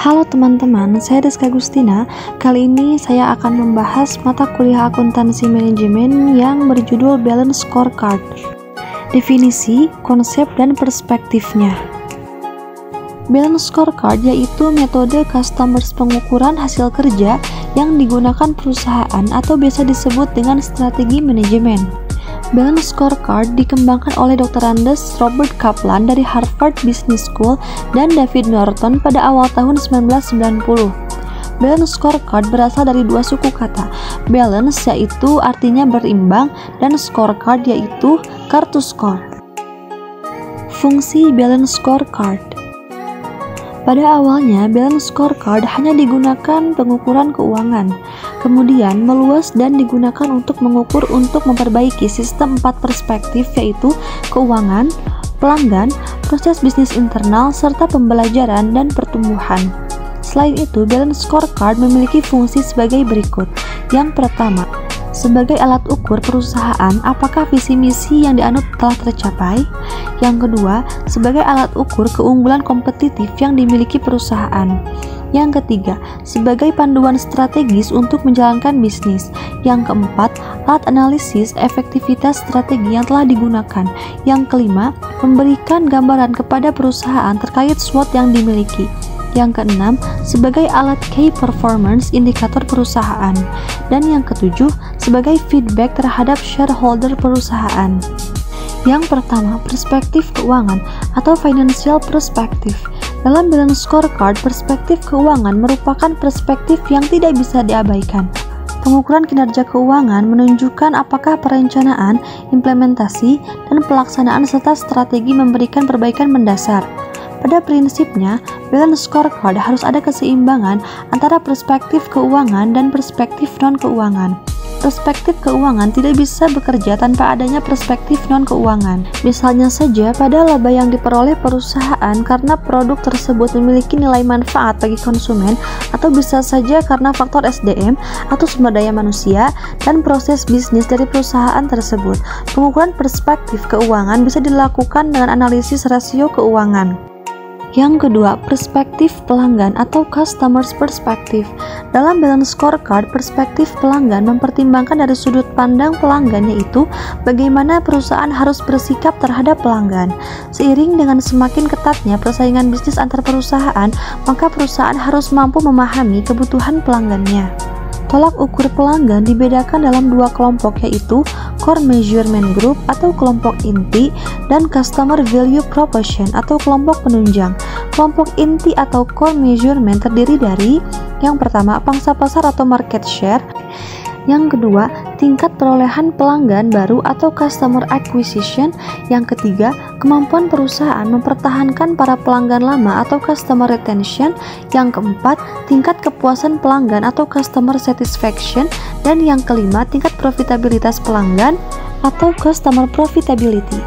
Halo teman-teman, saya Rizka Gustina. Kali ini saya akan membahas mata kuliah akuntansi manajemen yang berjudul Balance Scorecard. Definisi, konsep, dan perspektifnya. Balance Scorecard yaitu metode customers pengukuran hasil kerja yang digunakan perusahaan atau biasa disebut dengan strategi manajemen. Balance Scorecard dikembangkan oleh Dr. Andes Robert Kaplan dari Harvard Business School dan David Norton pada awal tahun 1990. Balance Scorecard berasal dari dua suku kata. Balance yaitu artinya berimbang dan scorecard yaitu kartu skor. Fungsi Balance Scorecard. Pada awalnya, balance scorecard hanya digunakan pengukuran keuangan, kemudian meluas dan digunakan untuk mengukur untuk memperbaiki sistem 4 perspektif yaitu keuangan, pelanggan, proses bisnis internal, serta pembelajaran dan pertumbuhan. Selain itu, balance scorecard memiliki fungsi sebagai berikut. Yang pertama, sebagai alat ukur perusahaan apakah visi misi yang dianut telah tercapai. Yang kedua, sebagai alat ukur keunggulan kompetitif yang dimiliki perusahaan. Yang ketiga, sebagai panduan strategis untuk menjalankan bisnis. Yang keempat, alat analisis efektivitas strategi yang telah digunakan. Yang kelima, memberikan gambaran kepada perusahaan terkait SWOT yang dimiliki. Yang keenam, sebagai alat key performance indikator perusahaan. Dan yang ketujuh, sebagai feedback terhadap shareholder perusahaan. Yang pertama, perspektif keuangan atau financial perspective. Dalam balance scorecard, perspektif keuangan merupakan perspektif yang tidak bisa diabaikan. Pengukuran kinerja keuangan menunjukkan apakah perencanaan, implementasi, dan pelaksanaan serta strategi memberikan perbaikan mendasar. Pada prinsipnya, balance scorecard harus ada keseimbangan antara perspektif keuangan dan perspektif non-keuangan. Perspektif keuangan tidak bisa bekerja tanpa adanya perspektif non-keuangan. Misalnya saja, pada laba yang diperoleh perusahaan karena produk tersebut memiliki nilai manfaat bagi konsumen, atau bisa saja karena faktor SDM atau sumber daya manusia dan proses bisnis dari perusahaan tersebut. Pengukuran perspektif keuangan bisa dilakukan dengan analisis rasio keuangan. Yang kedua, perspektif pelanggan atau customers perspective. Dalam balance scorecard, perspektif pelanggan mempertimbangkan dari sudut pandang pelanggan, yaitu bagaimana perusahaan harus bersikap terhadap pelanggan. Seiring dengan semakin ketatnya persaingan bisnis antar perusahaan, maka perusahaan harus mampu memahami kebutuhan pelanggannya. Tolak ukur pelanggan dibedakan dalam dua kelompok, yaitu core measurement group atau kelompok inti dan customer value proposition atau kelompok penunjang. Kelompok inti atau core measurement terdiri dari yang pertama, pangsa pasar atau market share. Yang kedua, tingkat perolehan pelanggan baru atau customer acquisition. Yang ketiga, kemampuan perusahaan mempertahankan para pelanggan lama atau customer retention. Yang keempat, tingkat kepuasan pelanggan atau customer satisfaction. Dan yang kelima, tingkat profitabilitas pelanggan atau customer profitability.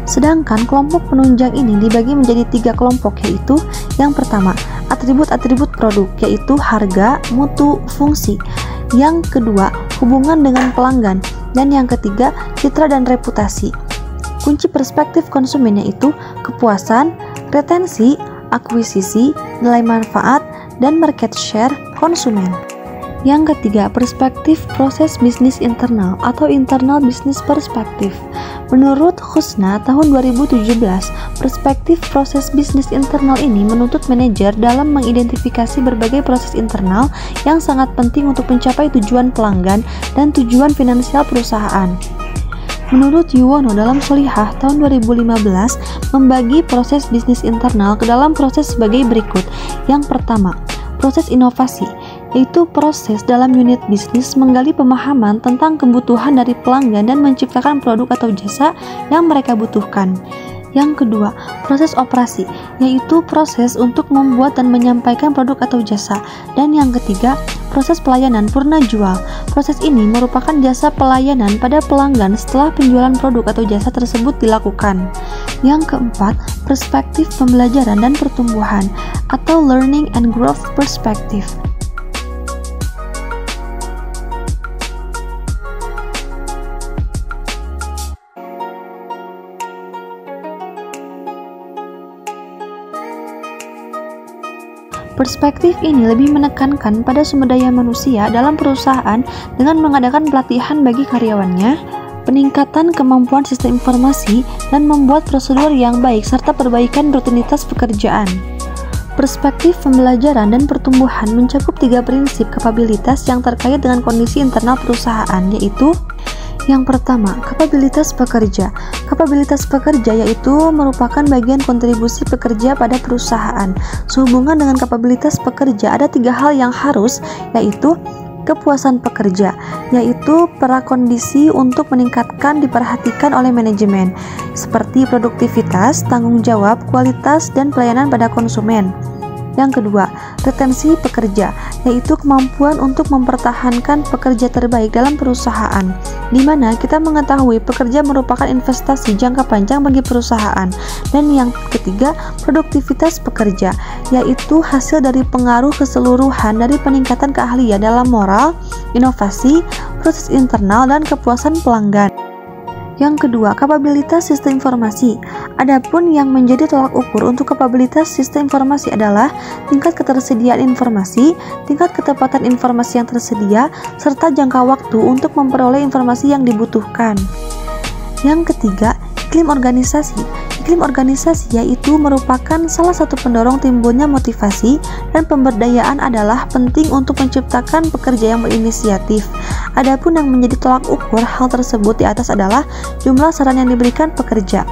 Sedangkan kelompok penunjang ini dibagi menjadi 3 kelompok, yaitu yang pertama, atribut-atribut produk, yaitu harga, mutu, fungsi. Yang kedua, hubungan dengan pelanggan. Dan yang ketiga, citra dan reputasi. Kunci perspektif konsumen yaitu kepuasan, retensi, akuisisi, nilai manfaat, dan market share konsumen. Yang ketiga, perspektif proses bisnis internal atau internal business perspective. Menurut Khusna tahun 2017, perspektif proses bisnis internal ini menuntut manajer dalam mengidentifikasi berbagai proses internal yang sangat penting untuk mencapai tujuan pelanggan dan tujuan finansial perusahaan. Menurut Yuwono dalam Sholihah tahun 2015, membagi proses bisnis internal ke dalam proses sebagai berikut. Yang pertama, proses inovasi, yaitu proses dalam unit bisnis menggali pemahaman tentang kebutuhan dari pelanggan dan menciptakan produk atau jasa yang mereka butuhkan. Yang kedua, proses operasi, yaitu proses untuk membuat dan menyampaikan produk atau jasa. Dan yang ketiga, proses pelayanan purna jual. Proses ini merupakan jasa pelayanan pada pelanggan setelah penjualan produk atau jasa tersebut dilakukan. Yang keempat, perspektif pembelajaran dan pertumbuhan atau learning and growth perspective. Perspektif ini lebih menekankan pada sumber daya manusia dalam perusahaan dengan mengadakan pelatihan bagi karyawannya, peningkatan kemampuan sistem informasi, dan membuat prosedur yang baik serta perbaikan rutinitas pekerjaan. Perspektif pembelajaran dan pertumbuhan mencakup 3 prinsip kapabilitas yang terkait dengan kondisi internal perusahaan, yaitu yang pertama, kapabilitas pekerja. Kapabilitas pekerja yaitu merupakan bagian kontribusi pekerja pada perusahaan. Sehubungan dengan kapabilitas pekerja, ada 3 hal yang harus, yaitu kepuasan pekerja, yaitu prakondisi untuk meningkatkan diperhatikan oleh manajemen, seperti produktivitas, tanggung jawab, kualitas, dan pelayanan pada konsumen. Yang kedua, retensi pekerja, yaitu kemampuan untuk mempertahankan pekerja terbaik dalam perusahaan, di mana kita mengetahui pekerja merupakan investasi jangka panjang bagi perusahaan. Dan yang ketiga, produktivitas pekerja, yaitu hasil dari pengaruh keseluruhan dari peningkatan keahlian dalam moral, inovasi, proses internal, dan kepuasan pelanggan. Yang kedua, kapabilitas sistem informasi. Adapun yang menjadi tolak ukur untuk kapabilitas sistem informasi adalah tingkat ketersediaan informasi, tingkat ketepatan informasi yang tersedia, serta jangka waktu untuk memperoleh informasi yang dibutuhkan. Yang ketiga, iklim organisasi. Iklim organisasi yaitu merupakan salah satu pendorong timbulnya motivasi, dan pemberdayaan adalah penting untuk menciptakan pekerja yang berinisiatif. Adapun yang menjadi tolak ukur hal tersebut di atas adalah jumlah saran yang diberikan pekerja.